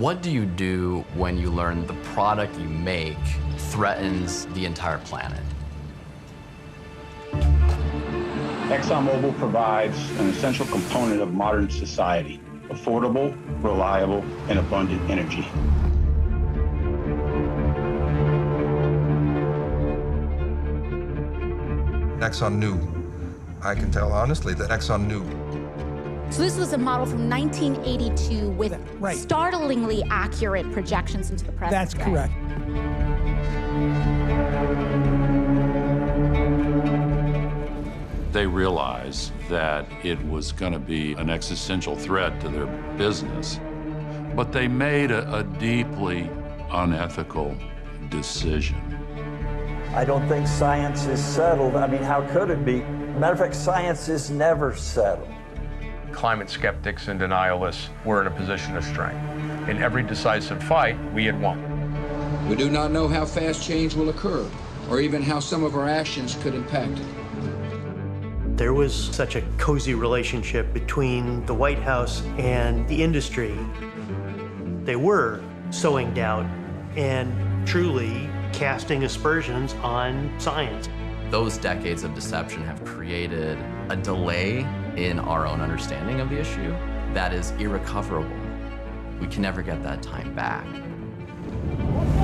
What do you do when you learn the product you make threatens the entire planet? ExxonMobil provides an essential component of modern society: affordable, reliable, and abundant energy. Exxon knew. I can tell honestly that Exxon knew. So this was a model from 1982 with startlingly accurate projections into the present. That's correct. They realized that it was going to be an existential threat to their business, but they made a deeply unethical decision. I don't think science is settled. I mean, how could it be? Matter of fact, science is never settled. Climate skeptics and denialists were in a position of strength. In every decisive fight, we had won. We do not know how fast change will occur, or even how some of our actions could impact it. There was such a cozy relationship between the White House and the industry. They were sowing doubt and truly casting aspersions on science. Those decades of deception have created a delay in our own understanding of the issue that is irrecoverable. We can never get that time back.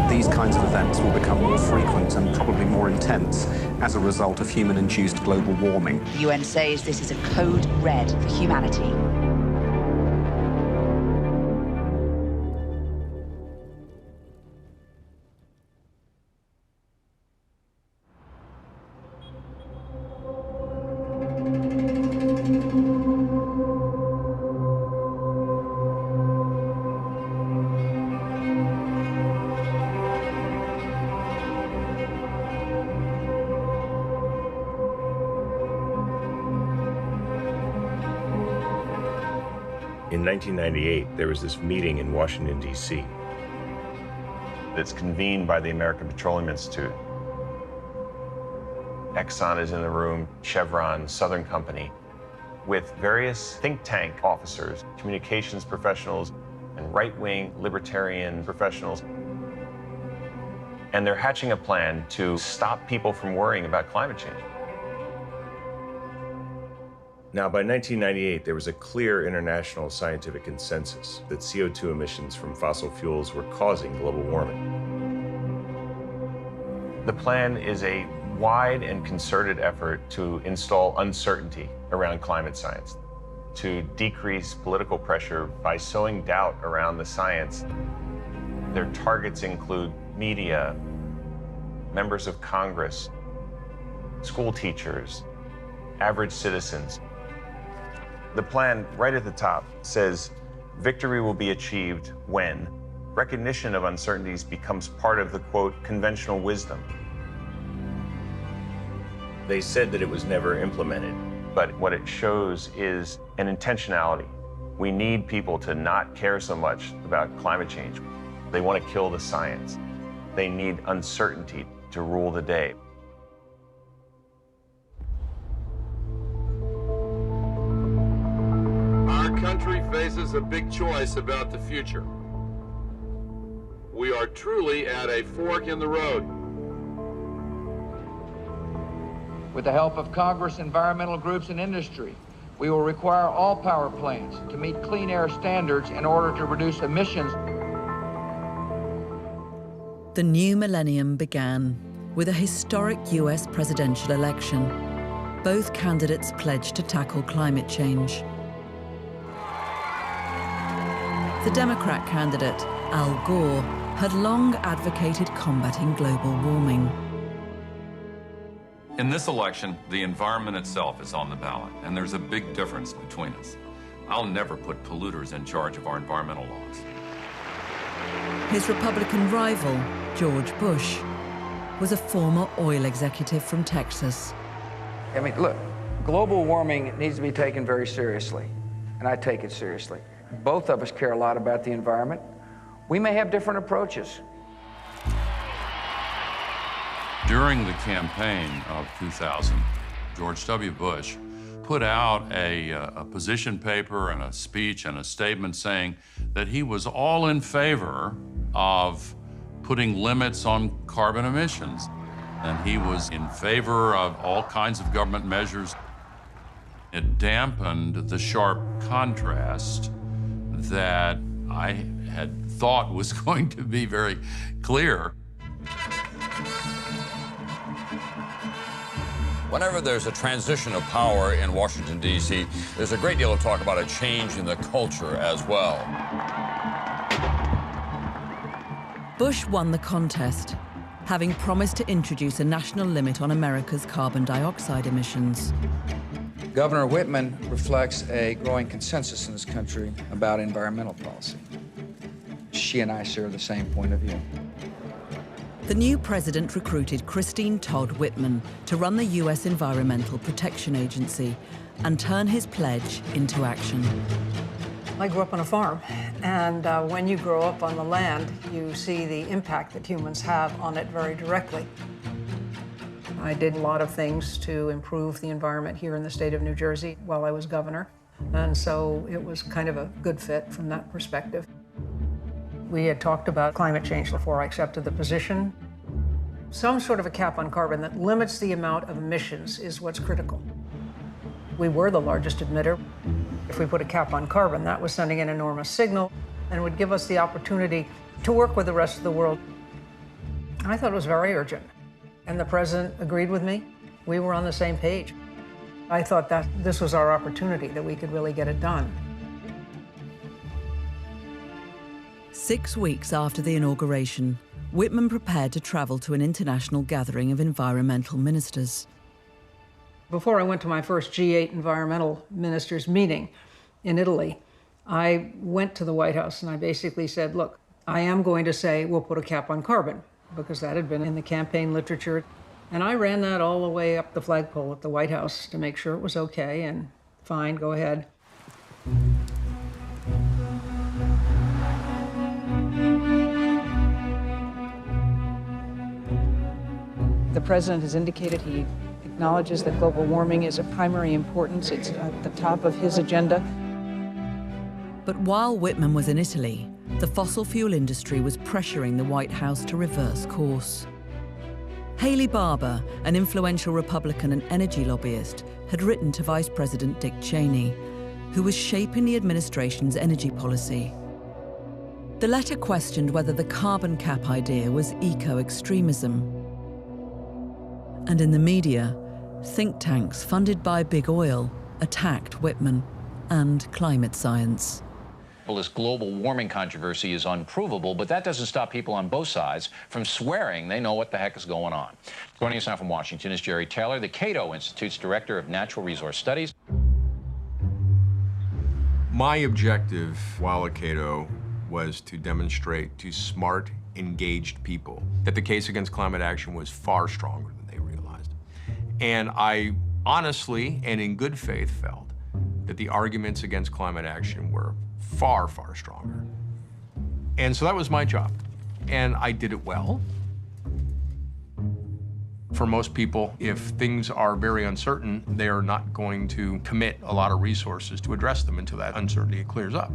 These kinds of events will become more frequent and probably more intense as a result of human-induced global warming. The UN says this is a code red for humanity. In 1998, there was this meeting in Washington, D.C. that's convened by the American Petroleum Institute. Exxon is in the room, Chevron, Southern Company, with various think tank officers, communications professionals, and right-wing libertarian professionals. And they're hatching a plan to stop people from worrying about climate change. Now, by 1998, there was a clear international scientific consensus that CO2 emissions from fossil fuels were causing global warming. The plan is a wide and concerted effort to install uncertainty around climate science, to decrease political pressure by sowing doubt around the science. Their targets include media, members of Congress, school teachers, average citizens. The plan, right at the top, says victory will be achieved when recognition of uncertainties becomes part of the, quote, conventional wisdom. They said that it was never implemented, but what it shows is an intentionality. We need people to not care so much about climate change. They want to kill the science. They need uncertainty to rule the day. Our country faces a big choice about the future. We are truly at a fork in the road. With the help of Congress, environmental groups, and industry, we will require all power plants to meet clean air standards in order to reduce emissions. The new millennium began with a historic US presidential election. Both candidates pledged to tackle climate change. The Democrat candidate, Al Gore, had long advocated combating global warming. In this election, the environment itself is on the ballot, and there's a big difference between us. I'll never put polluters in charge of our environmental laws. His Republican rival, George Bush, was a former oil executive from Texas. I mean, look, global warming needs to be taken very seriously, and I take it seriously. Both of us care a lot about the environment. We may have different approaches. During the campaign of 2000, George W. Bush put out a position paper and a speech and a statement saying that he was all in favor of putting limits on carbon emissions. And he was in favor of all kinds of government measures. It dampened the sharp contrast that I had thought was going to be very clear. Whenever there's a transition of power in Washington, D.C., there's a great deal of talk about a change in the culture as well. Bush won the contest, having promised to introduce a national limit on America's carbon dioxide emissions. Governor Whitman reflects a growing consensus in this country about environmental policy. She and I share the same point of view. The new president recruited Christine Todd Whitman to run the U.S. Environmental Protection Agency and turn his pledge into action. I grew up on a farm, and when you grow up on the land, you see the impact that humans have on it very directly. I did a lot of things to improve the environment here in the state of New Jersey while I was governor, and so it was kind of a good fit from that perspective. We had talked about climate change before I accepted the position. Some sort of a cap on carbon that limits the amount of emissions is what's critical. We were the largest emitter. If we put a cap on carbon, that was sending an enormous signal and would give us the opportunity to work with the rest of the world. I thought it was very urgent, and the president agreed with me. We were on the same page. I thought that this was our opportunity, that we could really get it done. 6 weeks after the inauguration, Whitman prepared to travel to an international gathering of environmental ministers. Before I went to my first G8 environmental ministers meeting in Italy, I went to the White House and I basically said, look, I am going to say we'll put a cap on carbon, because that had been in the campaign literature. And I ran that all the way up the flagpole at the White House to make sure it was okay and fine, go ahead. The president has indicated he acknowledges that global warming is of primary importance. It's at the top of his agenda. But while Whitman was in Italy, the fossil fuel industry was pressuring the White House to reverse course. Haley Barbour, an influential Republican and energy lobbyist, had written to Vice President Dick Cheney, who was shaping the administration's energy policy. The letter questioned whether the carbon cap idea was eco-extremism. And in the media, think tanks funded by big oil attacked Whitman and climate science. Well, this global warming controversy is unprovable, but that doesn't stop people on both sides from swearing they know what the heck is going on. Joining us now from Washington is Jerry Taylor, the Cato Institute's Director of Natural Resource Studies. My objective while at Cato was to demonstrate to smart, engaged people that the case against climate action was far stronger than they realized. And I honestly and in good faith felt that the arguments against climate action were far, far stronger. And so that was my job. And I did it well. For most people, if things are very uncertain, they are not going to commit a lot of resources to address them until that uncertainty clears up.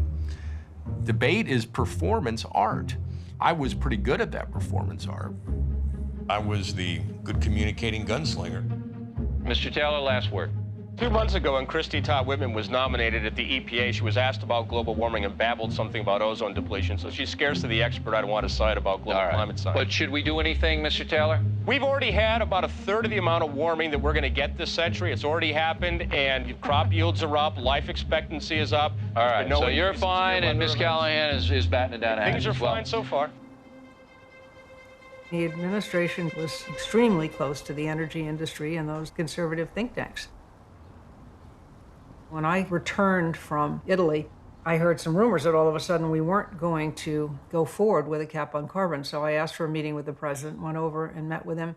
Debate is performance art. I was pretty good at that performance art. I was the good communicating gunslinger. Mr. Taylor, last word. 2 months ago, when Christy Todd Whitman was nominated at the EPA, she was asked about global warming and babbled something about ozone depletion, so she's scarcely the expert I'd want to cite about global climate science. But should we do anything, Mr. Taylor? We've already had about a third of the amount of warming that we're going to get this century. It's already happened, and crop yields are up, life expectancy is up. All right, so you're fine, and Ms. Callahan is batting it down. Things are fine so far. The administration was extremely close to the energy industry and those conservative think tanks. When I returned from Italy, I heard some rumors that all of a sudden we weren't going to go forward with a cap on carbon. So I asked for a meeting with the president, went over and met with him.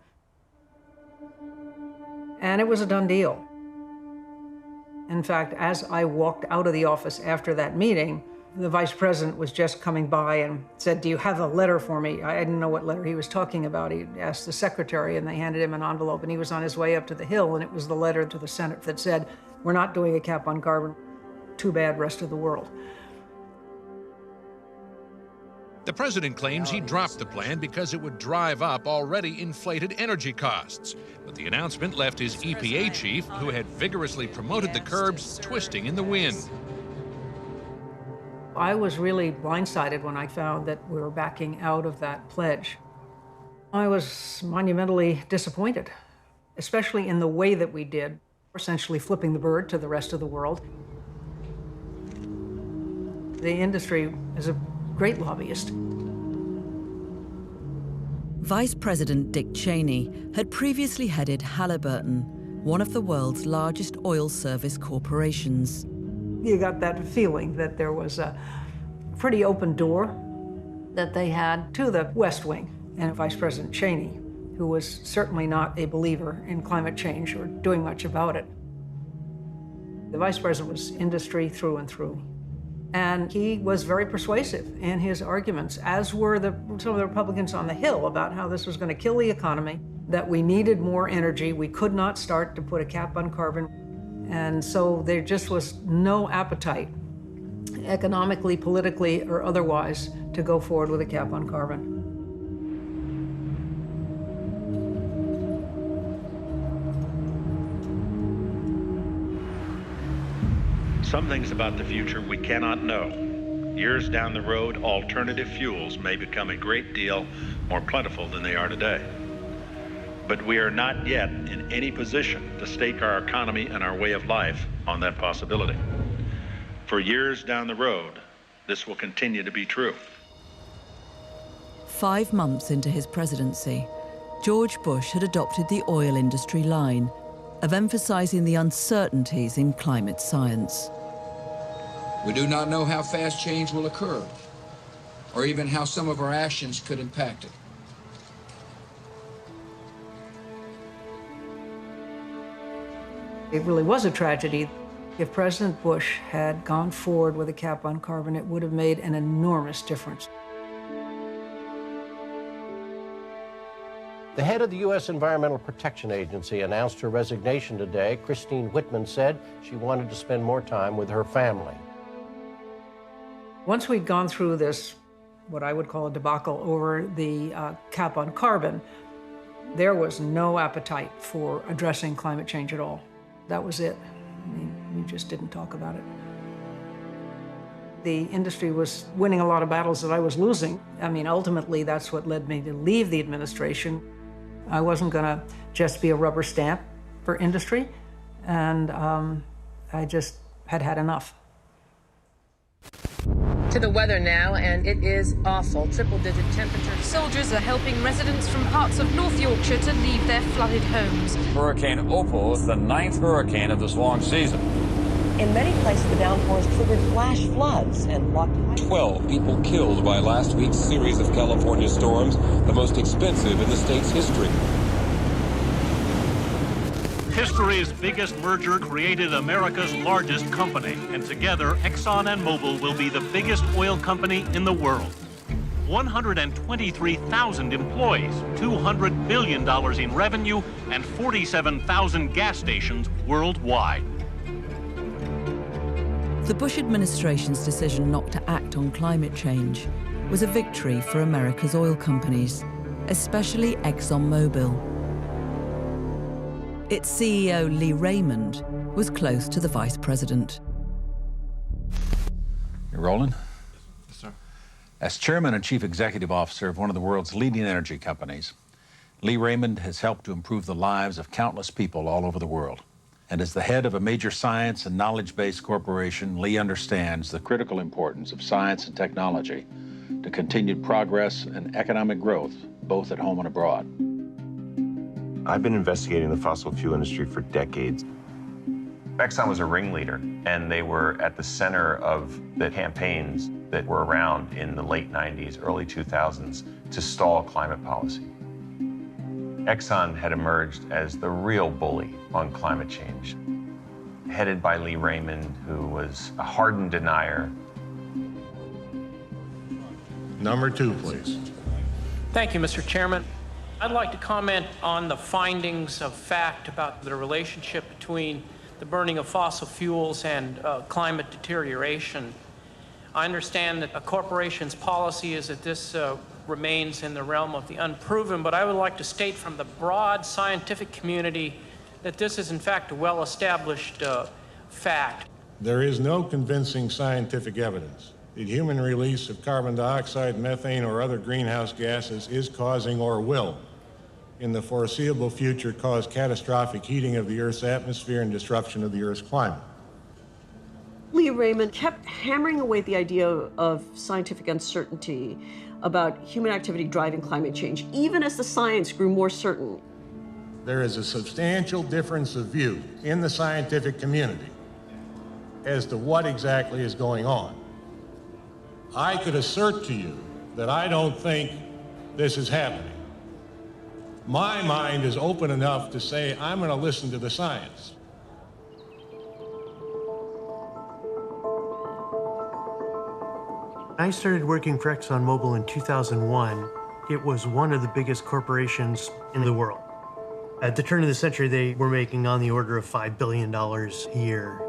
And it was a done deal. In fact, as I walked out of the office after that meeting, The vice president was just coming by and said, "Do you have a letter for me?" I didn't know what letter he was talking about. He asked the secretary, and they handed him an envelope, and he was on his way up to the Hill, and it was the letter to the Senate that said, "We're not doing a cap on carbon. Too bad, rest of the world." The president claims he dropped the plan because it would drive up already inflated energy costs. But the announcement left his EPA chief, who had vigorously promoted the curbs, twisting in the wind. I was really blindsided when I found that we were backing out of that pledge. I was monumentally disappointed, especially in the way that we did, essentially flipping the bird to the rest of the world. The industry is a great lobbyist. Vice President Dick Cheney had previously headed Halliburton, one of the world's largest oil service corporations. You got that feeling that there was a pretty open door that they had to the West Wing. And Vice President Cheney, who was certainly not a believer in climate change or doing much about it. The Vice President was industry through and through. And he was very persuasive in his arguments, as were some of the Republicans on the Hill, about how this was going to kill the economy, that we needed more energy, we could not start to put a cap on carbon. And so there just was no appetite, economically, politically, or otherwise, to go forward with a cap on carbon. Some things about the future we cannot know. Years down the road, alternative fuels may become a great deal more plentiful than they are today. But we are not yet in any position to stake our economy and our way of life on that possibility. For years down the road, this will continue to be true. 5 months into his presidency, George Bush had adopted the oil industry line of emphasizing the uncertainties in climate science. We do not know how fast change will occur, or even how some of our actions could impact it. It really was a tragedy. If President Bush had gone forward with a cap on carbon, it would have made an enormous difference. The head of the U.S. Environmental Protection Agency announced her resignation today. Christine Whitman said she wanted to spend more time with her family. Once we'd gone through this, what I would call a debacle over the cap on carbon, there was no appetite for addressing climate change at all. That was it. I mean, we just didn't talk about it. The industry was winning a lot of battles that I was losing. I mean, ultimately, that's what led me to leave the administration. I wasn't going to just be a rubber stamp for industry, and I just had had enough. To the weather now, and it is awful. Triple-digit temperatures. Soldiers are helping residents from parts of North Yorkshire to leave their flooded homes. Hurricane Opal is the 9th hurricane of this long season. In many places, the downpours triggered flash floods and blocked 12 people killed by last week's series of California storms, the most expensive in the state's history. History's biggest merger created America's largest company, and together Exxon and Mobil will be the biggest oil company in the world. 123,000 employees, $200 billion in revenue, and 47,000 gas stations worldwide. The Bush administration's decision not to act on climate change was a victory for America's oil companies, especially ExxonMobil. Its CEO, Lee Raymond, was close to the vice president. You rolling? Yes, sir. As chairman and chief executive officer of one of the world's leading energy companies, Lee Raymond has helped to improve the lives of countless people all over the world. And as the head of a major science and knowledge-based corporation, Lee understands the critical importance of science and technology to continued progress and economic growth, both at home and abroad. I've been investigating the fossil fuel industry for decades. Exxon was a ringleader, and they were at the center of the campaigns that were around in the late 90s, early 2000s to stall climate policy. Exxon had emerged as the real bully on climate change, headed by Lee Raymond, who was a hardened denier. Number 2, please. Thank you, Mr. Chairman. I'd like to comment on the findings of fact about the relationship between the burning of fossil fuels and climate deterioration. I understand that a corporation's policy is that this remains in the realm of the unproven, but I would like to state from the broad scientific community that this is in fact a well-established fact. There is no convincing scientific evidence that human release of carbon dioxide, methane, or other greenhouse gases is causing or will, in the foreseeable future, cause catastrophic heating of the Earth's atmosphere and disruption of the Earth's climate. Lee Raymond kept hammering away the idea of scientific uncertainty about human activity driving climate change, even as the science grew more certain. There is a substantial difference of view in the scientific community as to what exactly is going on. I could assert to you that I don't think this is happening. My mind is open enough to say I'm going to listen to the science. I started working for ExxonMobil in 2001. It was one of the biggest corporations in the world. At the turn of the century, they were making on the order of $5 billion a year.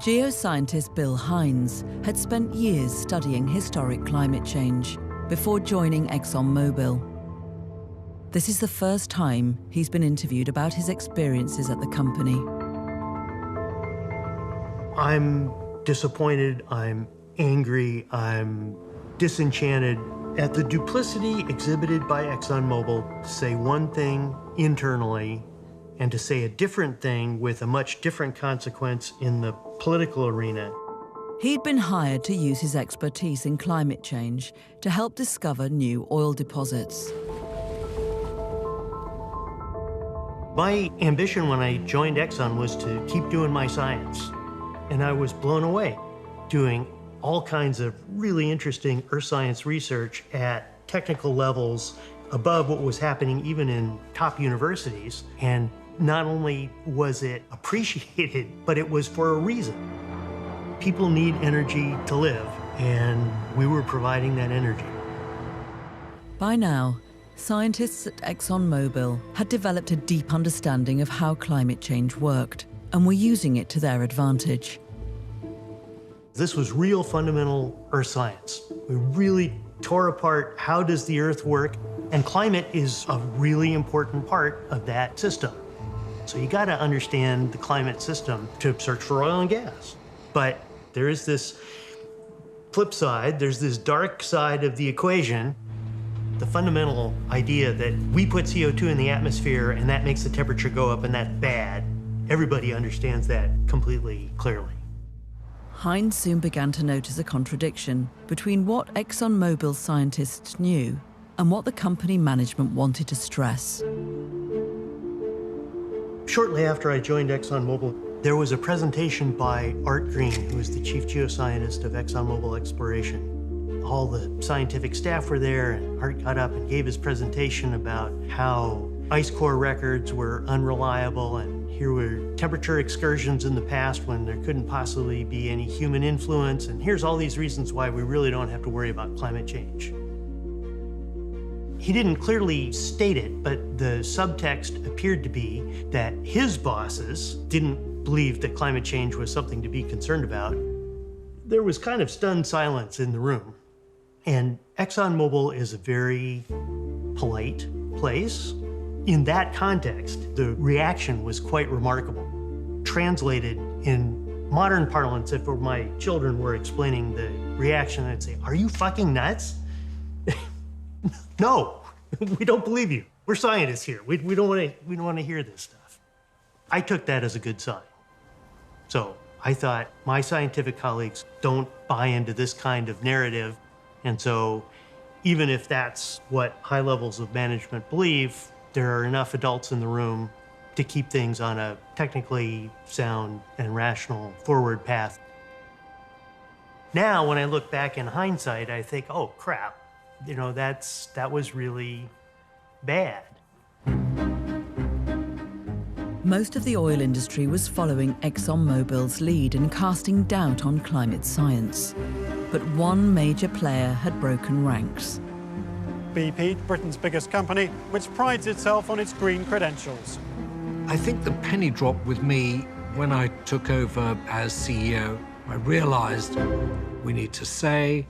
Geoscientist Bill Hines had spent years studying historic climate change before joining ExxonMobil. This is the first time he's been interviewed about his experiences at the company. I'm disappointed, I'm angry, I'm disenchanted at the duplicity exhibited by ExxonMobil to say one thing internally and to say a different thing with a much different consequence in the political arena. He'd been hired to use his expertise in climate change to help discover new oil deposits. My ambition when I joined Exxon was to keep doing my science. And I was blown away doing all kinds of really interesting earth science research at technical levels above what was happening even in top universities. And not only was it appreciated, but it was for a reason. People need energy to live, and we were providing that energy. By now, scientists at ExxonMobil had developed a deep understanding of how climate change worked, and were using it to their advantage. This was real fundamental earth science. We really tore apart how does the earth work, and climate is a really important part of that system. So you gotta understand the climate system to search for oil and gas. But there is this flip side, there's this dark side of the equation, the fundamental idea that we put CO2 in the atmosphere and that makes the temperature go up and that's bad. Everybody understands that completely clearly. Hines soon began to notice a contradiction between what ExxonMobil scientists knew and what the company management wanted to stress. Shortly after I joined ExxonMobil, there was a presentation by Art Green, who was the chief geoscientist of ExxonMobil Exploration. All the scientific staff were there, and Art got up and gave his presentation about how ice core records were unreliable, and here were temperature excursions in the past when there couldn't possibly be any human influence, and here's all these reasons why we really don't have to worry about climate change. He didn't clearly state it, but the subtext appeared to be that his bosses didn't believe that climate change was something to be concerned about. There was kind of stunned silence in the room. And ExxonMobil is a very polite place. In that context, the reaction was quite remarkable. Translated in modern parlance, if my children were explaining the reaction, I'd say, "Are you fucking nuts?" No, we don't believe you. We're scientists here. We don't want to hear this stuff. I took that as a good sign. So I thought my scientific colleagues don't buy into this kind of narrative. And so even if that's what high levels of management believe, there are enough adults in the room to keep things on a technically sound and rational forward path. Now, when I look back in hindsight, I think, oh crap, you know, that was really bad. Most of the oil industry was following ExxonMobil's lead in casting doubt on climate science. But one major player had broken ranks. BP, Britain's biggest company, which prides itself on its green credentials. I think the penny dropped with me when I took over as CEO. I realized we need to say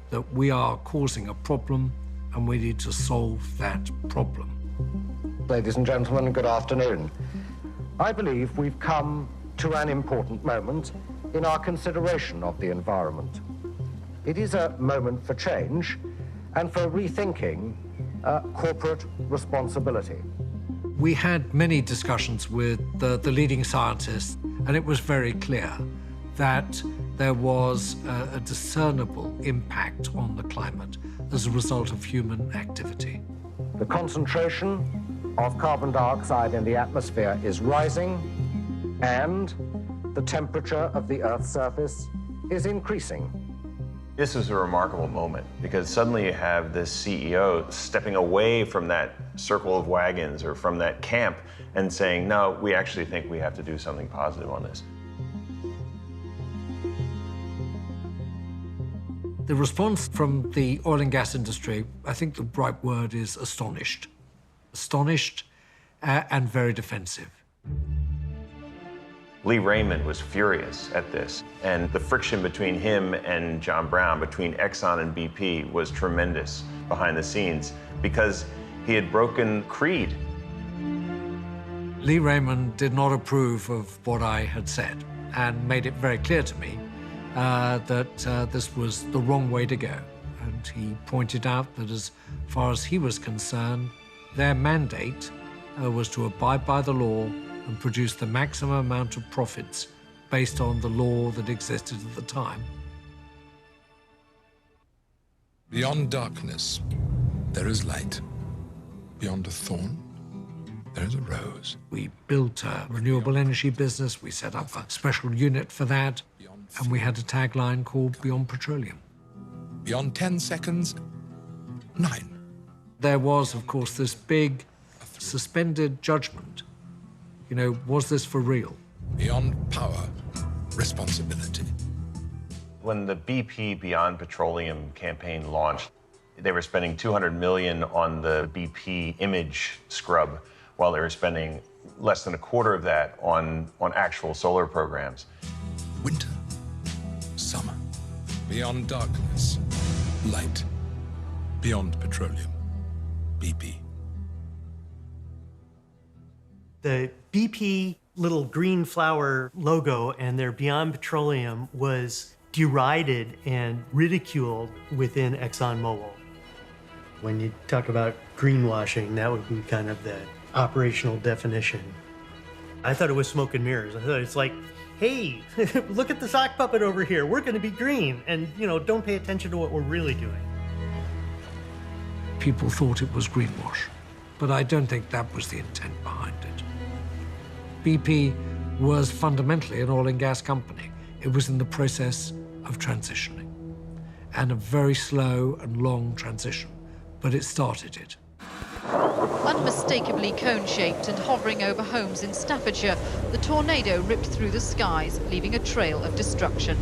that we are causing a problem and we need to solve that problem. Ladies and gentlemen, good afternoon. I believe we've come to an important moment in our consideration of the environment. It is a moment for change and for rethinking corporate responsibility. We had many discussions with the leading scientists, and it was very clear that there was a discernible impact on the climate as a result of human activity. The concentration of carbon dioxide in the atmosphere is rising, and the temperature of the Earth's surface is increasing. This is a remarkable moment because suddenly you have this CEO stepping away from that circle of wagons or from that camp and saying, no, we actually think we have to do something positive on this. The response from the oil and gas industry, I think the right word is astonished. Astonished and very defensive. Lee Raymond was furious at this, and the friction between him and John Brown, between Exxon and BP, was tremendous behind the scenes because he had broken creed. Lee Raymond did not approve of what I had said and made it very clear to me that this was the wrong way to go. And he pointed out that as far as he was concerned, their mandate was to abide by the law and produce the maximum amount of profits based on the law that existed at the time. Beyond darkness, there is light. Beyond a thorn, there is a rose. We built a renewable energy business, we set up a special unit for that, and we had a tagline called Beyond Petroleum. Beyond 10 seconds, 9. There was, of course, this big suspended judgment. You know, was this for real? Beyond power, responsibility. When the BP Beyond Petroleum campaign launched, they were spending $200 million on the BP image scrub, while they were spending less than a quarter of that on actual solar programs. Winter, summer, beyond darkness, light, beyond petroleum, BP. The BP little green flower logo and their Beyond Petroleum was derided and ridiculed within ExxonMobil. When you talk about greenwashing, that would be kind of the operational definition. I thought it was smoke and mirrors. I thought it's like, hey, look at the sock puppet over here. We're going to be green. And, you know, don't pay attention to what we're really doing. People thought it was greenwash, but I don't think that was the intent behind it. BP was fundamentally an oil and gas company. It was in the process of transitioning, and a very slow and long transition, but it started it. Unmistakably cone-shaped and hovering over homes in Staffordshire, the tornado ripped through the skies, leaving a trail of destruction.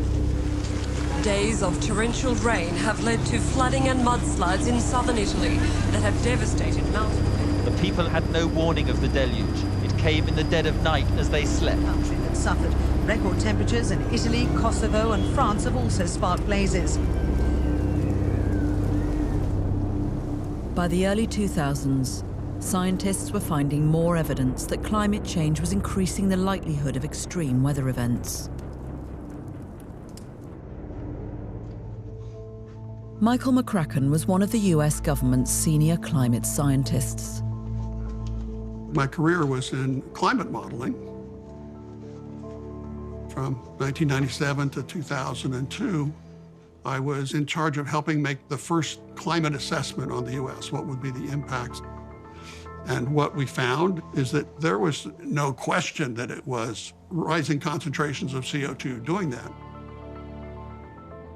Days of torrential rain have led to flooding and mudslides in southern Italy that have devastated mountain. The people had no warning of the deluge. It came in the dead of night as they slept. The country that suffered. Record temperatures in Italy, Kosovo and France have also sparked blazes. By the early 2000s, scientists were finding more evidence that climate change was increasing the likelihood of extreme weather events. Michael McCracken was one of the US government's senior climate scientists. My career was in climate modeling. From 1997 to 2002, I was in charge of helping make the first climate assessment on the US, what would be the impacts. And what we found is that there was no question that it was rising concentrations of CO2 doing that.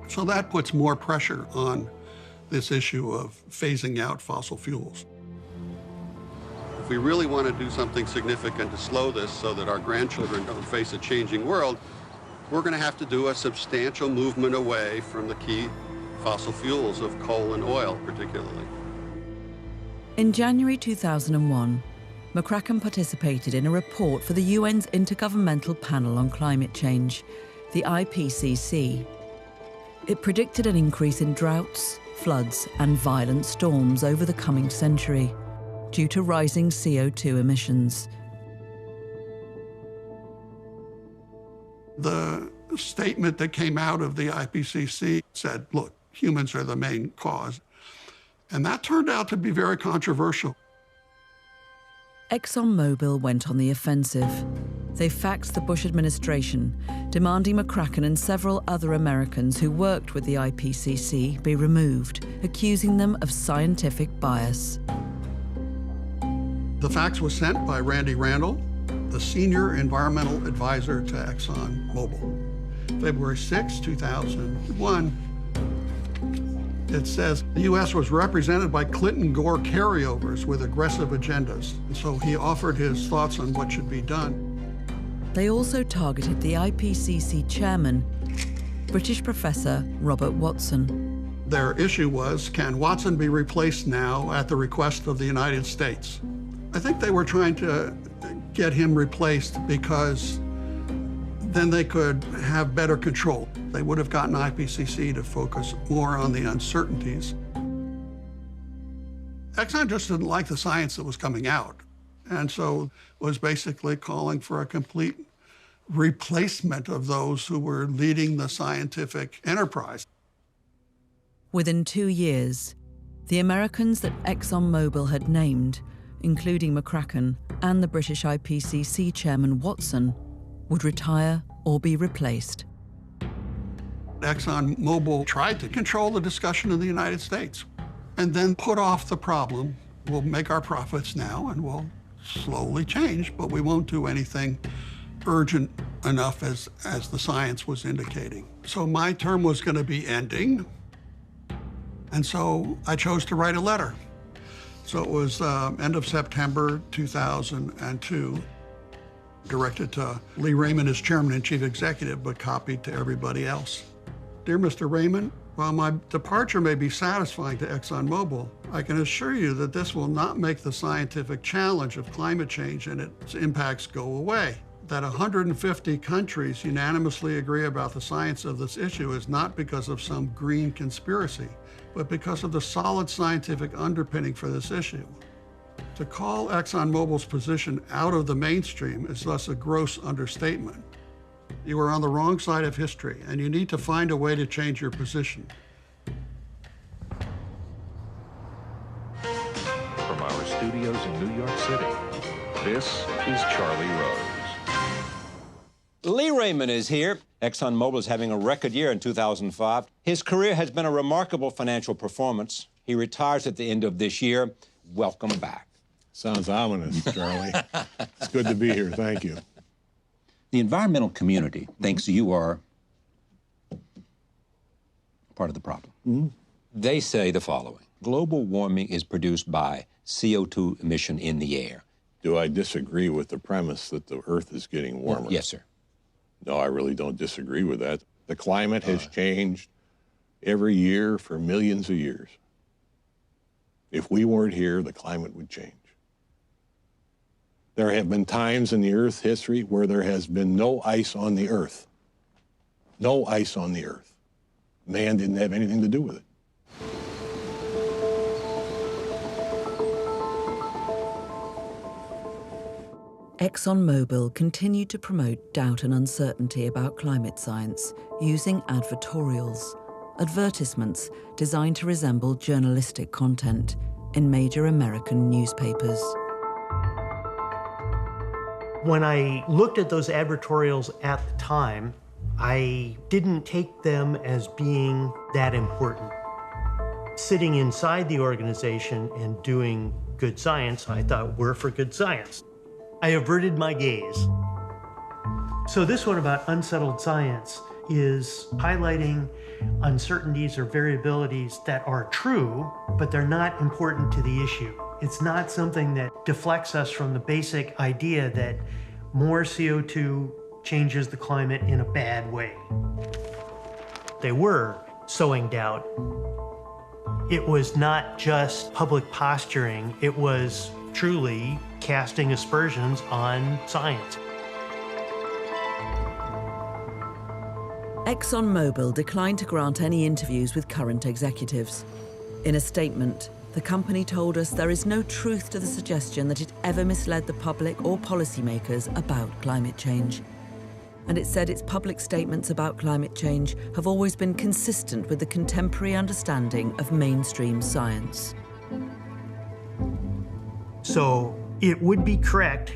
So that puts more pressure on this issue of phasing out fossil fuels. If we really want to do something significant to slow this so that our grandchildren don't face a changing world, we're going to have to do a substantial movement away from the key fossil fuels of coal and oil, particularly. In January 2001, McCracken participated in a report for the UN's Intergovernmental Panel on Climate Change, the IPCC. It predicted an increase in droughts, floods, and violent storms over the coming century due to rising CO2 emissions. The statement that came out of the IPCC said, look, humans are the main cause. And that turned out to be very controversial. ExxonMobil went on the offensive. They faxed the Bush administration, demanding McCracken and several other Americans who worked with the IPCC be removed, accusing them of scientific bias. The fax was sent by Randy Randall, the senior environmental advisor to ExxonMobil. February 6, 2001, it says the U.S. was represented by Clinton-Gore carryovers with aggressive agendas. And so he offered his thoughts on what should be done. They also targeted the IPCC chairman, British professor Robert Watson. Their issue was, can Watson be replaced now at the request of the United States? I think they were trying to get him replaced because then they could have better control. They would have gotten IPCC to focus more on the uncertainties. Exxon just didn't like the science that was coming out, and so was basically calling for a complete replacement of those who were leading the scientific enterprise. Within 2 years, the Americans that ExxonMobil had named, including McCracken and the British IPCC chairman Watson, would retire or be replaced. ExxonMobil tried to control the discussion in the United States and then put off the problem. We'll make our profits now and we'll slowly change, but we won't do anything urgent enough as the science was indicating. So my term was going to be ending, and so I chose to write a letter. So it was end of September 2002, directed to Lee Raymond as chairman and chief executive, but copied to everybody else. Dear Mr. Raymond, while my departure may be satisfying to ExxonMobil, I can assure you that this will not make the scientific challenge of climate change and its impacts go away. That 150 countries unanimously agree about the science of this issue is not because of some green conspiracy, but because of the solid scientific underpinning for this issue. To call ExxonMobil's position out of the mainstream is thus a gross understatement. You are on the wrong side of history, and you need to find a way to change your position. From our studios in New York City, this is Charlie Rose. Lee Raymond is here. ExxonMobil is having a record year in 2005. His career has been a remarkable financial performance. He retires at the end of this year. Welcome back. Sounds ominous, Charlie. It's good to be here. Thank you. The environmental community thinks you are part of the problem. Mm-hmm. They say the following: global warming is produced by CO2 emission in the air. Do I disagree with the premise that the Earth is getting warmer? Yes, sir. No, I really don't disagree with that. The climate has changed every year for millions of years. If we weren't here, the climate would change. There have been times in the Earth's history where there has been no ice on the Earth. No ice on the Earth. Man didn't have anything to do with it. ExxonMobil continued to promote doubt and uncertainty about climate science using advertorials, advertisements designed to resemble journalistic content in major American newspapers. When I looked at those advertorials at the time, I didn't take them as being that important. Sitting inside the organization and doing good science, I thought we're for good science. I averted my gaze. So this one about unsettled science is highlighting uncertainties or variabilities that are true, but they're not important to the issue. It's not something that deflects us from the basic idea that more CO2 changes the climate in a bad way. They were sowing doubt. It was not just public posturing, it was truly casting aspersions on science. ExxonMobil declined to grant any interviews with current executives. In a statement, the company told us there is no truth to the suggestion that it ever misled the public or policymakers about climate change. And it said its public statements about climate change have always been consistent with the contemporary understanding of mainstream science. So it would be correct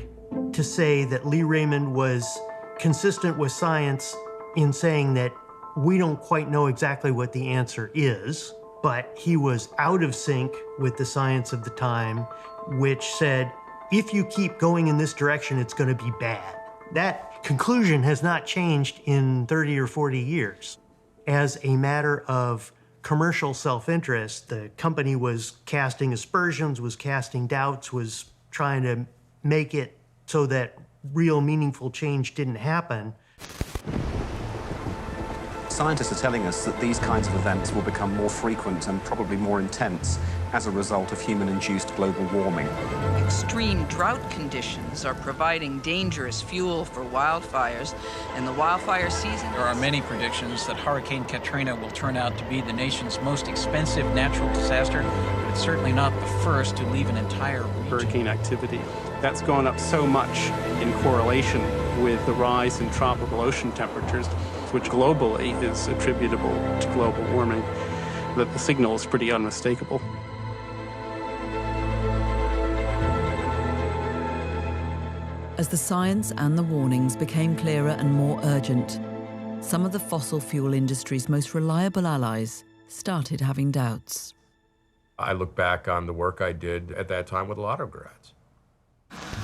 to say that Lee Raymond was consistent with science in saying that we don't quite know exactly what the answer is, but he was out of sync with the science of the time, which said, if you keep going in this direction, it's going to be bad. That conclusion has not changed in 30 or 40 years. As a matter of commercial self-interest, the company was casting aspersions, was casting doubts, was trying to make it so that real meaningful change didn't happen. Scientists are telling us that these kinds of events will become more frequent and probably more intense as a result of human-induced global warming. Extreme drought conditions are providing dangerous fuel for wildfires, and the wildfire season... There are many predictions that Hurricane Katrina will turn out to be the nation's most expensive natural disaster, but it's certainly not the first to leave an entire region. Hurricane activity, that's gone up so much in correlation with the rise in tropical ocean temperatures, which globally is attributable to global warming, that the signal is pretty unmistakable. As the science and the warnings became clearer and more urgent, some of the fossil fuel industry's most reliable allies started having doubts. I look back on the work I did at that time with a lot of grads.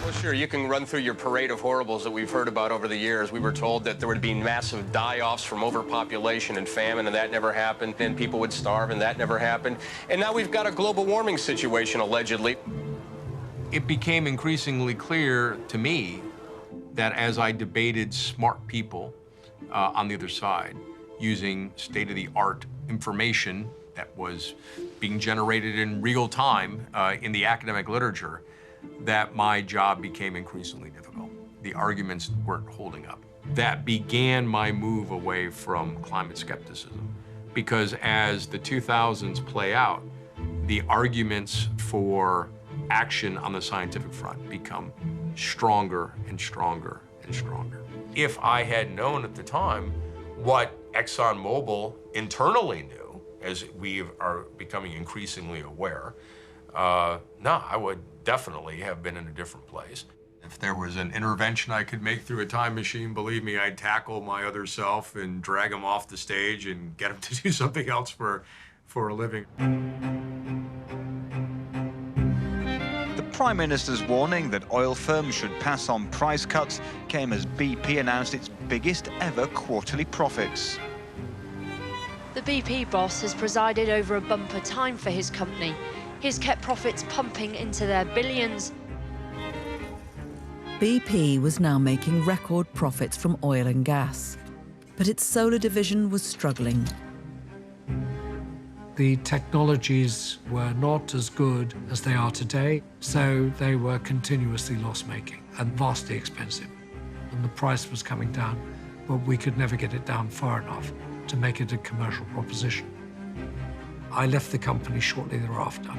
Well, sure, you can run through your parade of horribles that we've heard about over the years. We were told that there would be massive die-offs from overpopulation and famine, and that never happened. Then people would starve, and that never happened. And now we've got a global warming situation, allegedly. It became increasingly clear to me that as I debated smart people on the other side, using state-of-the-art information that was being generated in real time in the academic literature, that my job became increasingly difficult. The arguments weren't holding up. That began my move away from climate skepticism, because as the 2000s play out, the arguments for action on the scientific front become stronger and stronger and stronger. If I had known at the time what ExxonMobil internally knew, as we are becoming increasingly aware, no, I would definitely have been in a different place. If there was an intervention I could make through a time machine, believe me, I'd tackle my other self and drag him off the stage and get him to do something else for a living. The Prime Minister's warning that oil firms should pass on price cuts came as BP announced its biggest ever quarterly profits. The BP boss has presided over a bumper time for his company. He's kept profits pumping into their billions. BP was now making record profits from oil and gas, but its solar division was struggling. The technologies were not as good as they are today, so they were continuously loss-making and vastly expensive. And the price was coming down, but we could never get it down far enough to make it a commercial proposition. I left the company shortly thereafter.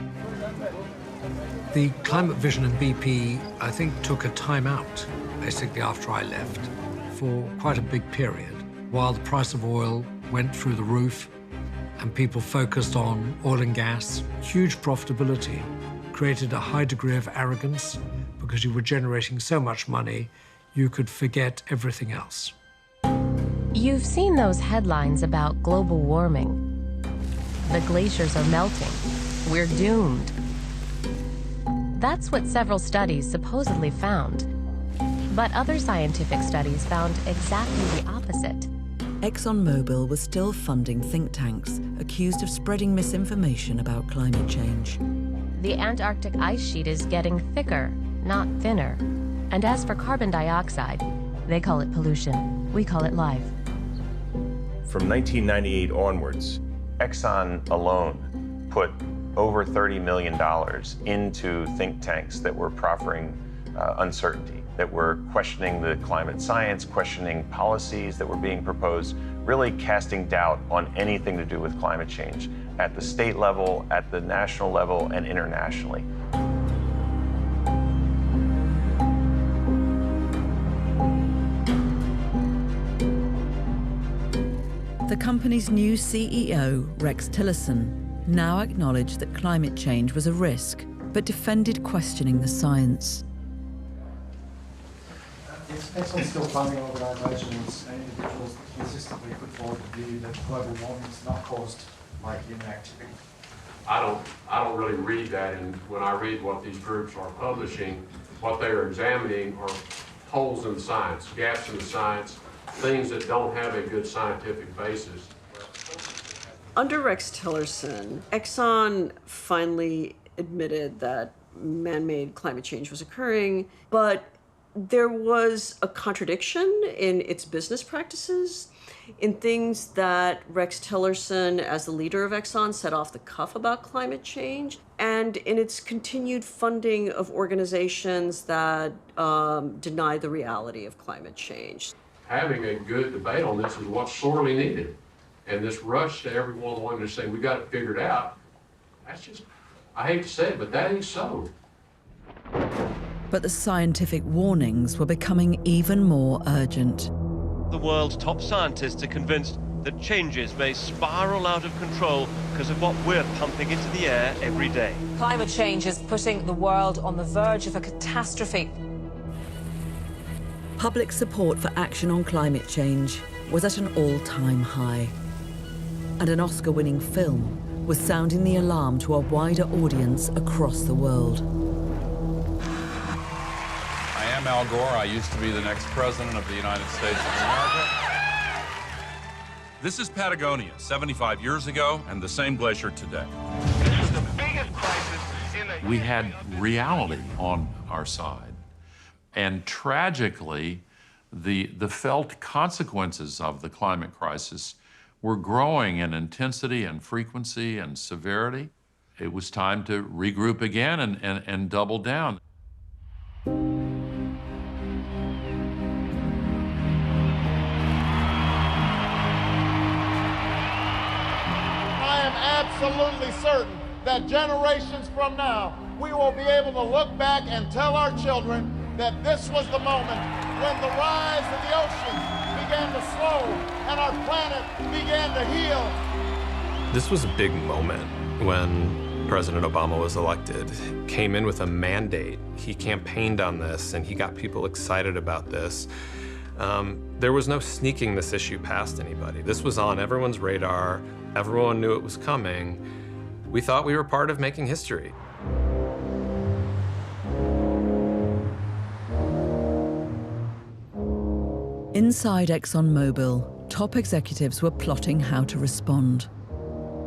The climate vision in BP, I think, took a time out, basically after I left, for quite a big period, while the price of oil went through the roof and people focused on oil and gas. Huge profitability created a high degree of arrogance because you were generating so much money, you could forget everything else. You've seen those headlines about global warming. The glaciers are melting. We're doomed. That's what several studies supposedly found. But other scientific studies found exactly the opposite. ExxonMobil was still funding think tanks accused of spreading misinformation about climate change. the Antarctic ice sheet is getting thicker, not thinner. And as for carbon dioxide, they call it pollution. We call it life. From 1998 onwards, Exxon alone put over $30 million into think tanks that were proffering uncertainty, that were questioning the climate science, questioning policies that were being proposed, really casting doubt on anything to do with climate change at the state level, at the national level, and internationally. The company's new CEO, Rex Tillerson, now acknowledged that climate change was a risk, but defended questioning the science. Exxon still funding organisations and individuals that consistently put forward the view that global warming is not caused by human activity. I don't really read that, and when I read what these groups are publishing, what they are examining are holes in the science, gaps in the science, things that don't have a good scientific basis. Under Rex Tillerson, Exxon finally admitted that man-made climate change was occurring, but there was a contradiction in its business practices, in things that Rex Tillerson, as the leader of Exxon, said off the cuff about climate change, and in its continued funding of organizations that deny the reality of climate change. Having a good debate on this is what's sorely needed. And this rush to everyone wanting to say, we got it figured out, that's just, I hate to say it, but that ain't so. But the scientific warnings were becoming even more urgent. The world's top scientists are convinced that changes may spiral out of control because of what we're pumping into the air every day. Climate change is putting the world on the verge of a catastrophe. Public support for action on climate change was at an all-time high. And an Oscar-winning film was sounding the alarm to a wider audience across the world. I am Al Gore. I used to be the next president of the United States of America. This is Patagonia, 75 years ago, and the same glacier today. This is the biggest crisis in the... We had reality on our side. And tragically, the felt consequences of the climate crisis were growing in intensity and frequency and severity. It was time to regroup again and double down. I am absolutely certain that generations from now, we will be able to look back and tell our children that this was the moment when the rise of the oceans began to slow and our planet began to heal. This was a big moment when President Obama was elected. Came in with a mandate. He campaigned on this and he got people excited about this. There was no sneaking this issue past anybody. This was on everyone's radar. Everyone knew it was coming. We thought we were part of making history. Inside ExxonMobil, top executives were plotting how to respond.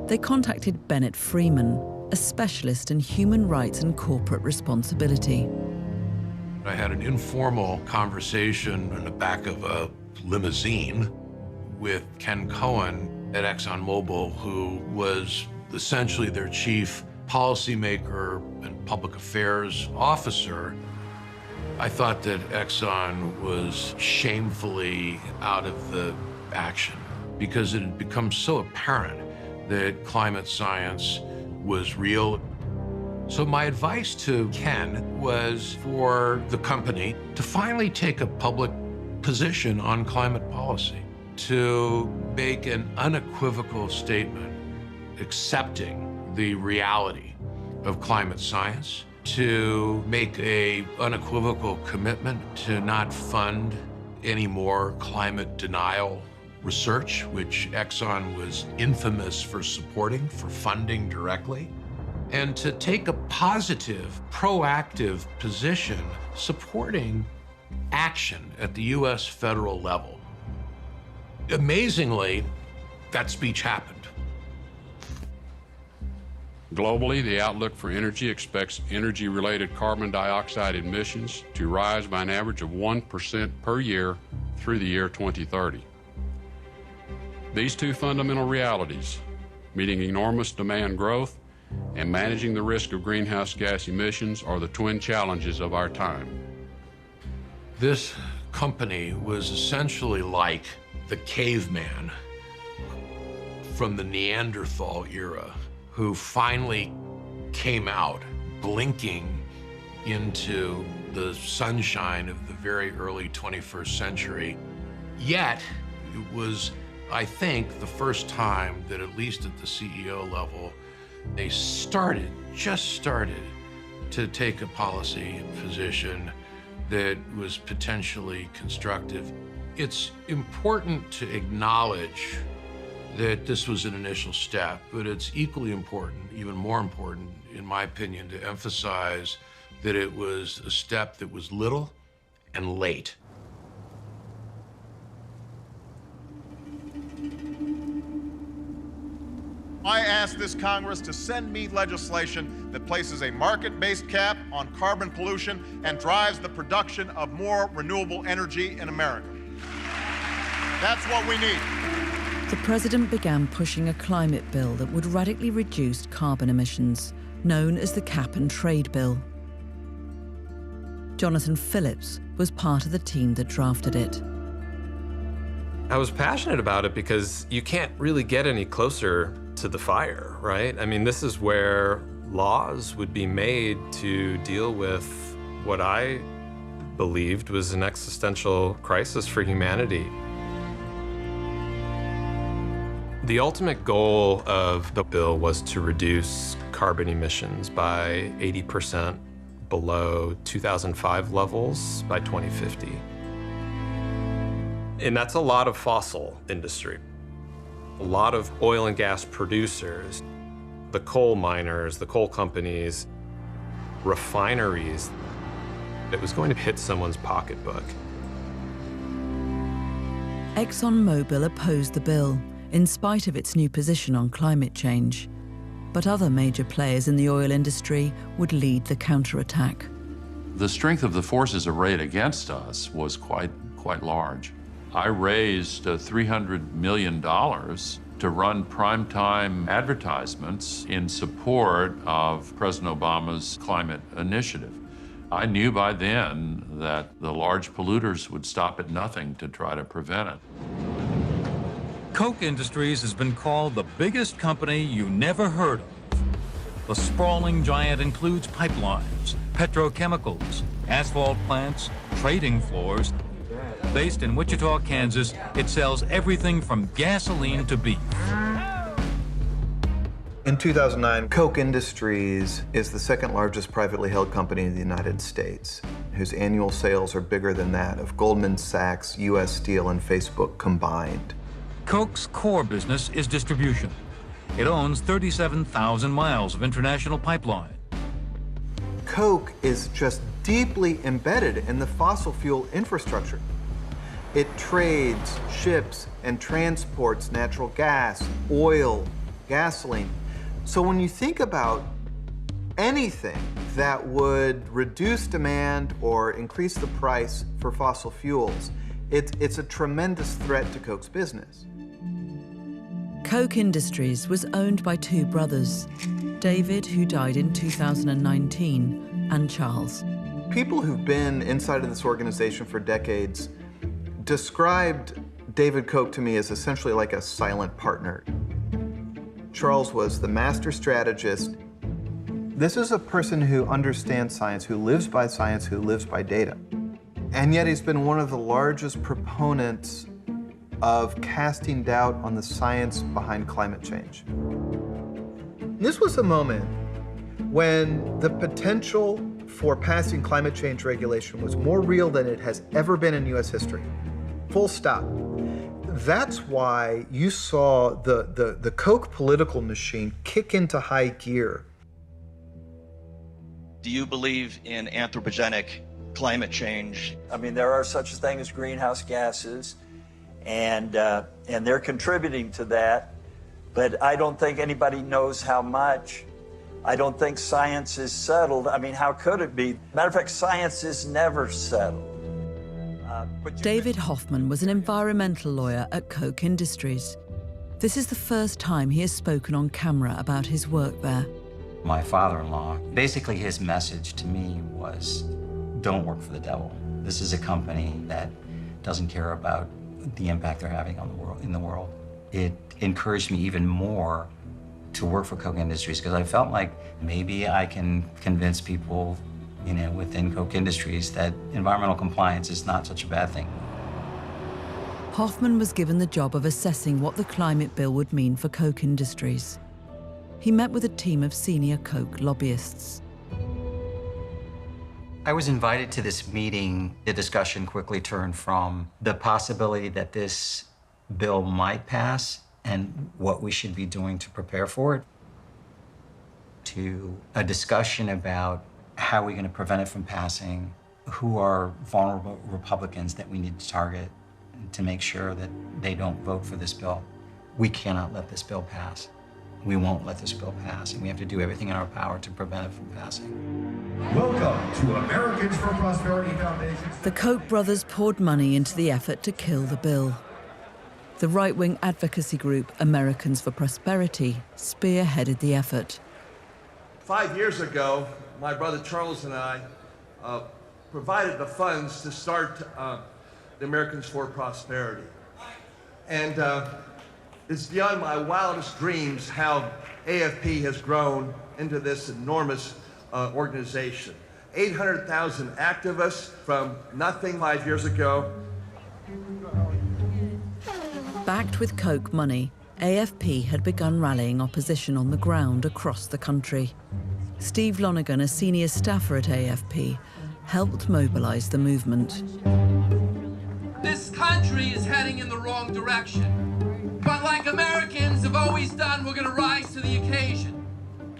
They contacted Bennett Freeman, a specialist in human rights and corporate responsibility. I had an informal conversation in the back of a limousine with Ken Cohen at ExxonMobil, who was essentially their chief policymaker and public affairs officer. I thought that Exxon was shamefully out of the action because it had become so apparent that climate science was real. So my advice to Ken was for the company to finally take a public position on climate policy, to make an unequivocal statement accepting the reality of climate science, to make an unequivocal commitment to not fund any more climate denial research, which Exxon was infamous for supporting, for funding directly, and to take a positive, proactive position supporting action at the U.S. federal level. Amazingly, that speech happened. Globally, the outlook for energy expects energy-related carbon dioxide emissions to rise by an average of 1% per year through the year 2030. These two fundamental realities, meeting enormous demand growth and managing the risk of greenhouse gas emissions, are the twin challenges of our time. This company was essentially like the caveman from the Neanderthal era who finally came out blinking into the sunshine of the very early 21st century. Yet, it was, I think, the first time that, at least at the CEO level, they just started to take a policy position that was potentially constructive. It's important to acknowledge that this was an initial step, but it's equally important, even more important, in my opinion, to emphasize that it was a step that was little and late. I ask this Congress to send me legislation that places a market-based cap on carbon pollution and drives the production of more renewable energy in America. That's what we need. The president began pushing a climate bill that would radically reduce carbon emissions, known as the Cap and Trade Bill. Jonathan Phillips was part of the team that drafted it. I was passionate about it because you can't really get any closer to the fire, right? I mean, this is where laws would be made to deal with what I believed was an existential crisis for humanity. The ultimate goal of the bill was to reduce carbon emissions by 80% below 2005 levels by 2050. And that's a lot of fossil industry. A lot of oil and gas producers, the coal miners, the coal companies, refineries. It was going to hit someone's pocketbook. ExxonMobil opposed the bill, in spite of its new position on climate change. But other major players in the oil industry would lead the counterattack. The strength of the forces arrayed against us was quite large. I raised $300 million to run primetime advertisements in support of President Obama's climate initiative. I knew by then that the large polluters would stop at nothing to try to prevent it. Koch Industries has been called the biggest company you never heard of. The sprawling giant includes pipelines, petrochemicals, asphalt plants, trading floors. Based in Wichita, Kansas, it sells everything from gasoline to beef. In 2009, Koch Industries is the second largest privately held company in the United States, whose annual sales are bigger than that of Goldman Sachs, U.S. Steel, and Facebook combined. Koch's core business is distribution. It owns 37,000 miles of international pipeline. Koch is just deeply embedded in the fossil fuel infrastructure. It trades, ships, and transports natural gas, oil, gasoline. So when you think about anything that would reduce demand or increase the price for fossil fuels, it's a tremendous threat to Koch's business. Koch Industries was owned by two brothers, David, who died in 2019, and Charles. People who've been inside of this organization for decades described David Koch to me as essentially like a silent partner. Charles was the master strategist. This is a person who understands science, who lives by science, who lives by data. And yet he's been one of the largest proponents of casting doubt on the science behind climate change. This was a moment when the potential for passing climate change regulation was more real than it has ever been in US history. Full stop. That's why you saw the Koch political machine kick into high gear. Do you believe in anthropogenic climate change? I mean, there are such things as greenhouse gases, and they're contributing to that, but I don't think anybody knows how much. I don't think science is settled. I mean, how could it be? Matter of fact, science is never settled. David Hoffman was an environmental lawyer at Koch Industries. This is the first time he has spoken on camera about his work there. My father-in-law, basically his message to me was, don't work for the devil. This is a company that doesn't care about the impact they're having on the world, in the world. It encouraged me even more to work for Koch Industries because I felt like maybe I can convince people, you know, within Koch Industries that environmental compliance is not such a bad thing. Hoffman was given the job of assessing what the climate bill would mean for Koch Industries. He met with a team of senior Koch lobbyists. I was invited to this meeting. The discussion quickly turned from the possibility that this bill might pass and what we should be doing to prepare for it, to a discussion about how are we going to prevent it from passing, who are vulnerable Republicans that we need to target to make sure that they don't vote for this bill. We cannot let this bill pass. We won't let this bill pass, and we have to do everything in our power to prevent it from passing. Welcome to Americans for Prosperity Foundation. The Koch brothers poured money into the effort to kill the bill. The right-wing advocacy group Americans for Prosperity spearheaded the effort. 5 years ago, my brother Charles and I provided the funds to start the Americans for Prosperity. And it's beyond my wildest dreams how AFP has grown into this enormous organization. 800,000 activists from nothing 5 years ago. Backed with Koch money, AFP had begun rallying opposition on the ground across the country. Steve Lonergan, a senior staffer at AFP, helped mobilize the movement. This country is heading in the wrong direction. But like Americans have always done, we're gonna rise to the occasion.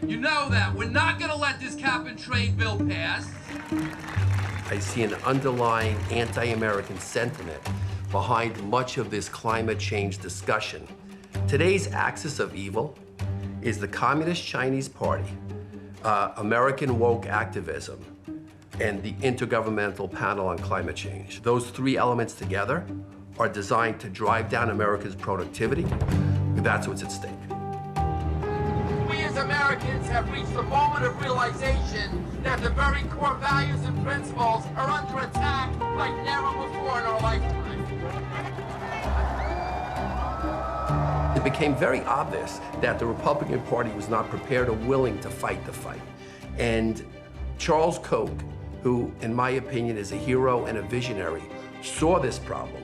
You know that. We're not gonna let this cap and trade bill pass. I see an underlying anti-American sentiment behind much of this climate change discussion. Today's axis of evil is the Communist Chinese Party, American woke activism, and the Intergovernmental Panel on Climate Change. Those three elements together are designed to drive down America's productivity. That's what's at stake. We as Americans have reached the moment of realization that the very core values and principles are under attack like never before in our lifetime. It became very obvious that the Republican Party was not prepared or willing to fight the fight. And Charles Koch, who, in my opinion, is a hero and a visionary, saw this problem.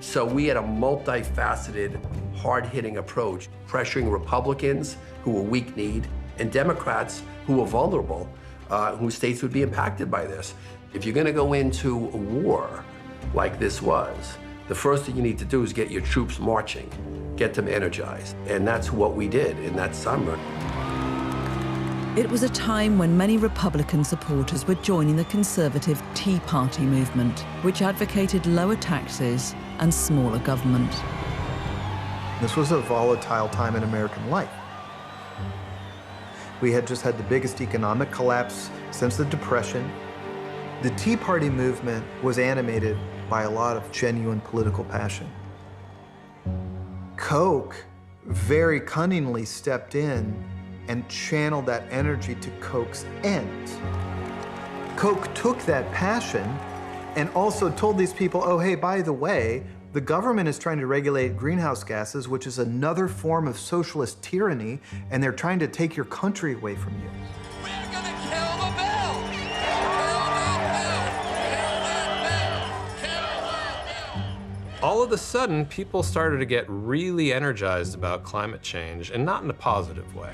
So we had a multifaceted, hard-hitting approach, pressuring Republicans who were weak-kneed and Democrats who were vulnerable, whose states would be impacted by this. If you're gonna go into a war like this was, the first thing you need to do is get your troops marching, get them energized. And that's what we did in that summer. It was a time when many Republican supporters were joining the conservative Tea Party movement, which advocated lower taxes and smaller government. This was a volatile time in American life. We had just had the biggest economic collapse since the Depression. The Tea Party movement was animated by a lot of genuine political passion. Koch very cunningly stepped in and channeled that energy to Koch's end. Koch took that passion and also told these people, oh, hey, by the way, the government is trying to regulate greenhouse gases, which is another form of socialist tyranny, and they're trying to take your country away from you. We're gonna kill the bill! All of a sudden, people started to get really energized about climate change, and not in a positive way.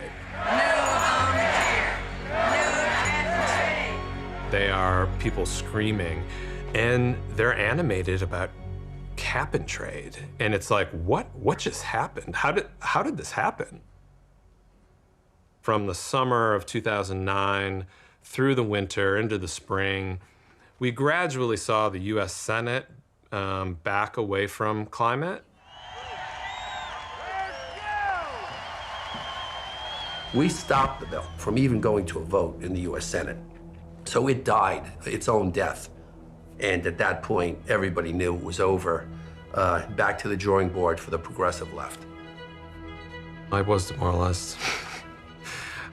They are people screaming, and they're animated about cap and trade. And it's like, what just happened? How did this happen? From the summer of 2009 through the winter into the spring, we gradually saw the US Senate back away from climate. We stopped the bill from even going to a vote in the US Senate. So it died its own death. And at that point, everybody knew it was over. Back to the drawing board for the progressive left. I was demoralized.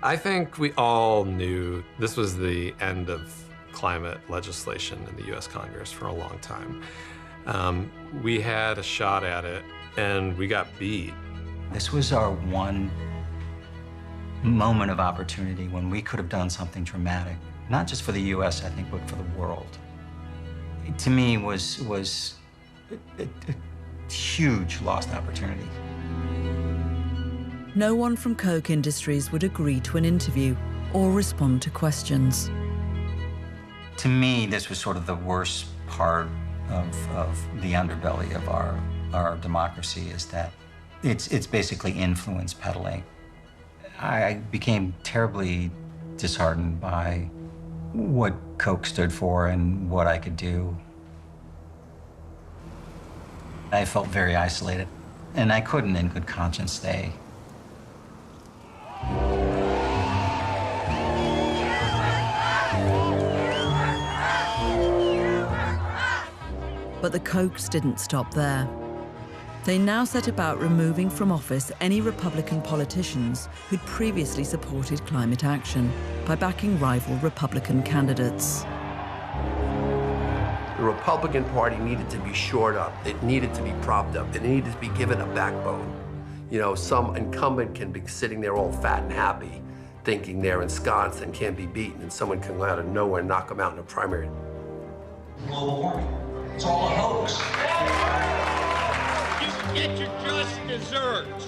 I think we all knew this was the end of climate legislation in the US Congress for a long time. We had a shot at it, and we got beat. This was our one moment of opportunity when we could have done something dramatic, not just for the US, I think, but for the world. It, to me, was a huge lost opportunity. No one from Koch Industries would agree to an interview or respond to questions. To me, this was sort of the worst part of the underbelly of our democracy, is that it's basically influence peddling. I became terribly disheartened by what Koch stood for and what I could do. I felt very isolated, and I couldn't in good conscience stay. But the Kochs didn't stop there. They now set about removing from office any Republican politicians who'd previously supported climate action by backing rival Republican candidates. The Republican Party needed to be shored up. It needed to be propped up. It needed to be given a backbone. You know, some incumbent can be sitting there all fat and happy, thinking they're ensconced and can't be beaten, and someone can come out of nowhere and knock them out in a primary. Global warming. It's all a hoax. You get your just desserts.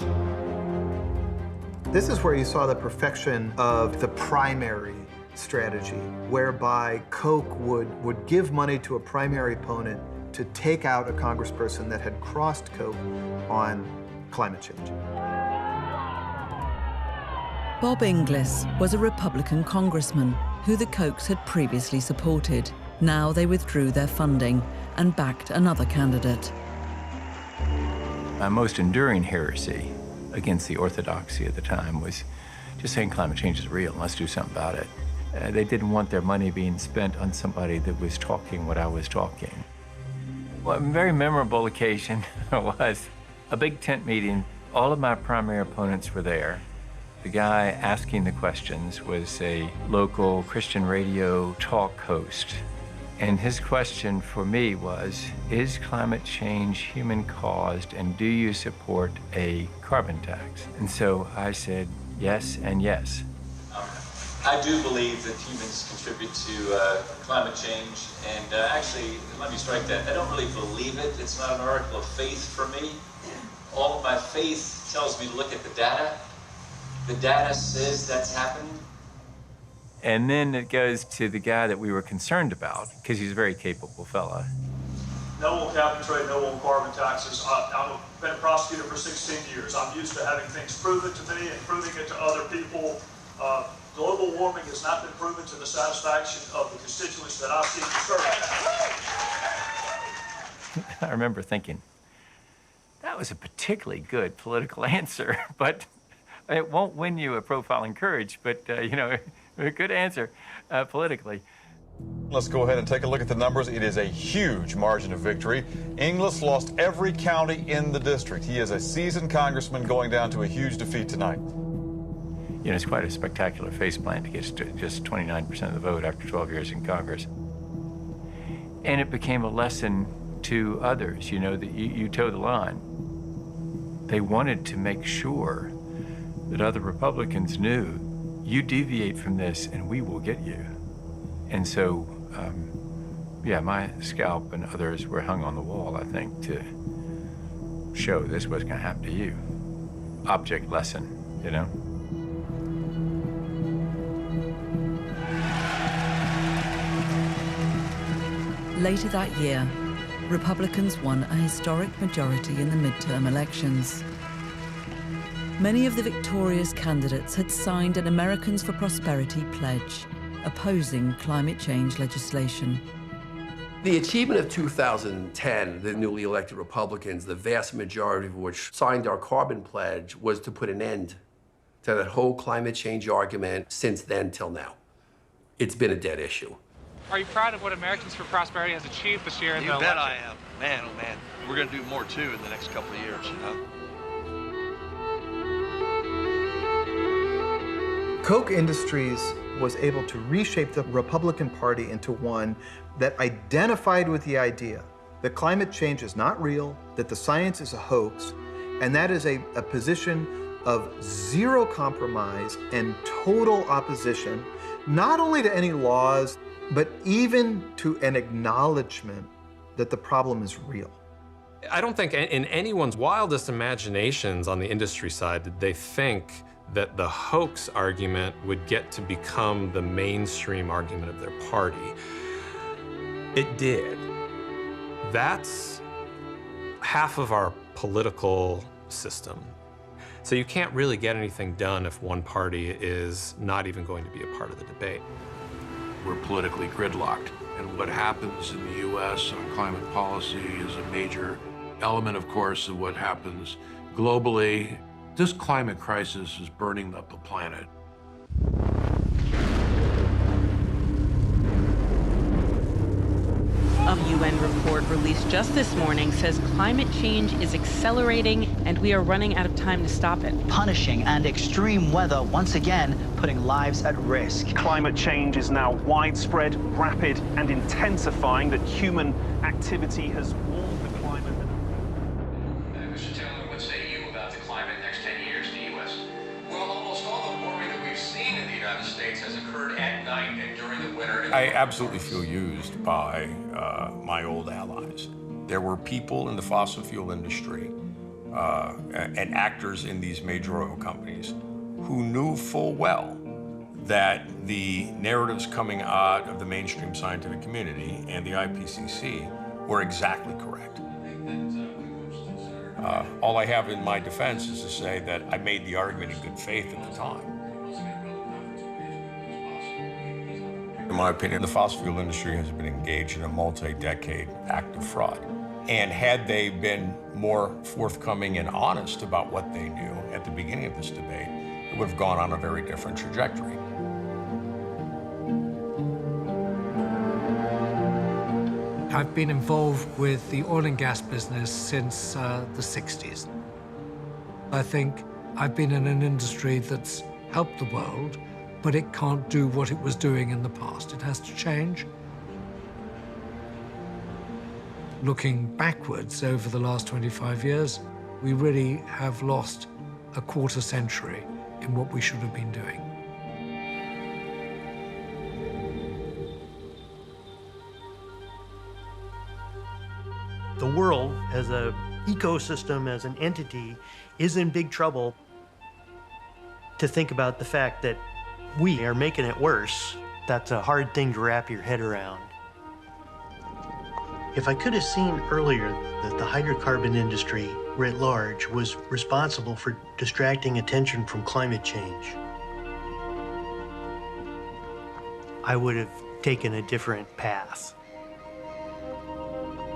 This is where you saw the perfection of the primary strategy, whereby Koch would give money to a primary opponent to take out a congressperson that had crossed Koch on climate change. Bob Inglis was a Republican congressman who the Kochs had previously supported. Now they withdrew their funding and backed another candidate. My most enduring heresy against the orthodoxy at the time was just saying climate change is real and let's do something about it. They didn't want their money being spent on somebody that was talking what I was talking. One very memorable occasion was a big tent meeting. All of my primary opponents were there. The guy asking the questions was a local Christian radio talk host. And his question for me was, is climate change human-caused, and do you support a carbon tax? And so I said yes and yes. I do believe that humans contribute to climate change, and actually, let me strike that. I don't really believe it. It's not an article of faith for me. All of my faith tells me to look at the data. The data says that's happened. And then it goes to the guy that we were concerned about, because he's a very capable fella. No on cap and trade, no on carbon taxes. I've been a prosecutor for 16 years. I'm used to having things proven to me and proving it to other people. Global warming has not been proven to the satisfaction of the constituents that I seek to serve. I remember thinking, that was a particularly good political answer, but it won't win you a profile in courage, but you know, a good answer politically. Let's go ahead and take a look at the numbers. It is a huge margin of victory. Inglis lost every county in the district. He is a seasoned congressman going down to a huge defeat tonight. You know, it's quite a spectacular faceplant to get just 29% of the vote after 12 years in Congress. And it became a lesson to others, you know, that you toe the line. They wanted to make sure that other Republicans knew, you deviate from this and we will get you. And so, yeah, my scalp and others were hung on the wall, I think, to show this was going to happen to you. Object lesson, you know? Later that year, Republicans won a historic majority in the midterm elections. Many of the victorious candidates had signed an Americans for Prosperity pledge, opposing climate change legislation. The achievement of 2010, the newly elected Republicans, the vast majority of which signed our carbon pledge, was to put an end to that whole climate change argument since then till now. It's been a dead issue. Are you proud of what Americans for Prosperity has achieved this year in the election? You bet I am. Man, oh man. We're going to do more, too, in the next couple of years, you know? Koch Industries was able to reshape the Republican Party into one that identified with the idea that climate change is not real, that the science is a hoax, and that is a position of zero compromise and total opposition, not only to any laws, but even to an acknowledgement that the problem is real. I don't think in anyone's wildest imaginations on the industry side did they think that the hoax argument would get to become the mainstream argument of their party. It did. That's half of our political system. So you can't really get anything done if one party is not even going to be a part of the debate. We're politically gridlocked, and what happens in the U.S. on climate policy is a major element, of course, of what happens globally. This climate crisis is burning up the planet. A UN report released just this morning says climate change is accelerating and we are running out of time to stop it. Punishing and extreme weather once again putting lives at risk. Climate change is now widespread, rapid, and intensifying. That human activity has warmed the climate. Mr. Taylor, what say you about the climate next 10 years in the U.S.? Well, almost all the warming that we've seen in the United States has occurred at night and during the winter. I absolutely feel used by my old allies. There were people in the fossil fuel industry and actors in these major oil companies who knew full well that the narratives coming out of the mainstream scientific community and the IPCC were exactly correct. All I have in my defense is to say that I made the argument in good faith at the time. In my opinion, the fossil fuel industry has been engaged in a multi-decade act of fraud. And had they been more forthcoming and honest about what they knew at the beginning of this debate, it would have gone on a very different trajectory. I've been involved with the oil and gas business since the 60s. I think I've been in an industry that's helped the world, but it can't do what it was doing in the past. It has to change. Looking backwards over the last 25 years, we really have lost a quarter century in what we should have been doing. The world as an ecosystem, as an entity, is in big trouble. To think about the fact that we are making it worse, that's a hard thing to wrap your head around. If I could have seen earlier that the hydrocarbon industry writ large was responsible for distracting attention from climate change, I would have taken a different path.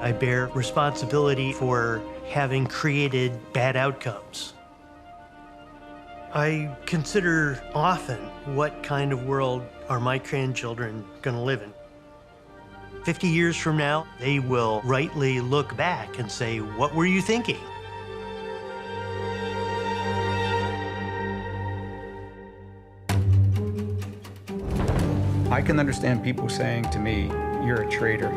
I bear responsibility for having created bad outcomes. I consider often what kind of world are my grandchildren going to live in. 50 years from now, they will rightly look back and say, "What were you thinking?" I can understand people saying to me, "You're a traitor."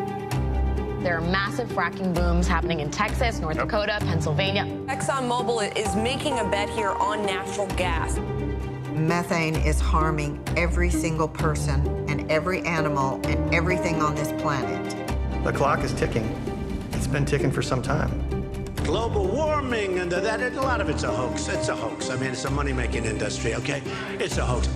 There are massive fracking booms happening in Texas, North Dakota, Pennsylvania. ExxonMobil is making a bet here on natural gas. Methane is harming every single person and every animal and everything on this planet. The clock is ticking. It's been ticking for some time. Global warming, and a lot of it's a hoax. It's a hoax. I mean, it's a money-making industry, okay? It's a hoax.